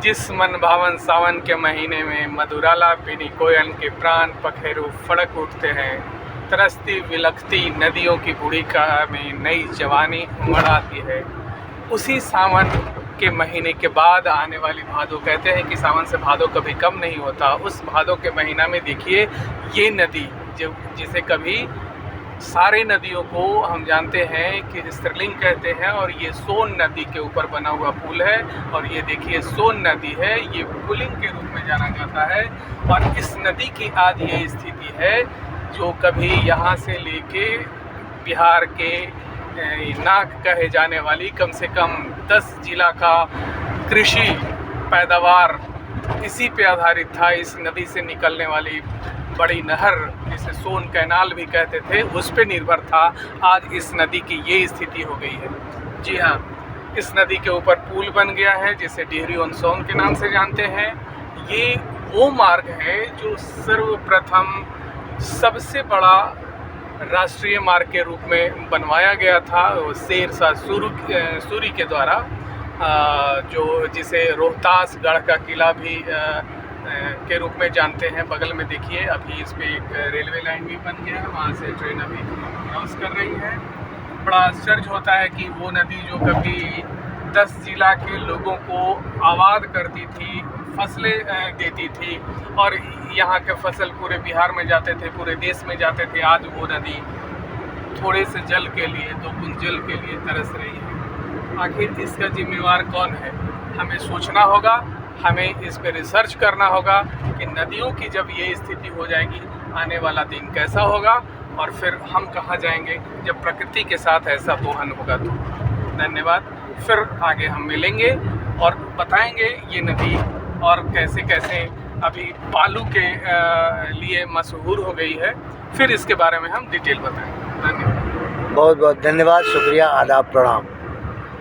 जिस मन भावन सावन के महीने में मधुराला पीनी कोयल के प्राण पखेरु फड़क उठते हैं, तरसती विलखती नदियों की बूढ़ी का में नई जवानी उमड़ आती है। उसी सावन के महीने के बाद आने वाली भादो, कहते हैं कि सावन से भादो कभी कम नहीं होता। उस भादो के महीना में देखिए ये नदी जो जिसे कभी सारे नदियों को हम जानते हैं कि स्त्रीलिंग कहते हैं, और ये सोन नदी के ऊपर बना हुआ पुल है। और ये देखिए सोन नदी है, ये पुलिंग के रूप में जाना जाता है। और इस नदी की आज ये स्थिति है जो कभी यहाँ से लेके बिहार के नाक कहे जाने वाली कम से कम 10 जिला का कृषि पैदावार इसी पे आधारित था। इस नदी से निकलने वाली बड़ी नहर जिसे सोन कैनाल भी कहते थे, उस पे निर्भर था। आज इस नदी की ये स्थिति हो गई है। जी हाँ, इस नदी के ऊपर पुल बन गया है जिसे डिहरी ऑन सोन के नाम से जानते हैं। ये वो मार्ग है जो सर्वप्रथम सबसे बड़ा राष्ट्रीय मार्ग के रूप में बनवाया गया था शेरशाह सूरी के द्वारा, जो जिसे रोहतास गढ़ का किला भी के रूप में जानते हैं। बगल में देखिए अभी इस पे एक रेलवे लाइन भी बन गया है, वहाँ से ट्रेन अभी क्रॉस कर रही है। बड़ा आश्चर्य होता है कि वो नदी जो कभी 10 जिला के लोगों को आबाद करती थी, फसलें देती थी, और यहाँ के फसल पूरे बिहार में जाते थे, पूरे देश में जाते थे, आज वो नदी थोड़े से जल के लिए, 2 बूंद जल के लिए तरस रही है। आखिर इसका जिम्मेवार कौन है? हमें सोचना होगा, हमें इस पे रिसर्च करना होगा कि नदियों की जब ये स्थिति हो जाएगी, आने वाला दिन कैसा होगा, और फिर हम कहाँ जाएंगे जब प्रकृति के साथ ऐसा दोहन होगा। तो धन्यवाद। फिर आगे हम मिलेंगे और बताएंगे ये नदी और कैसे कैसे अभी बालू के लिए मशहूर हो गई है। फिर इसके बारे में हम डिटेल बताएंगे। धन्यवाद। बहुत बहुत धन्यवाद, शुक्रिया, आदाब, प्रणाम।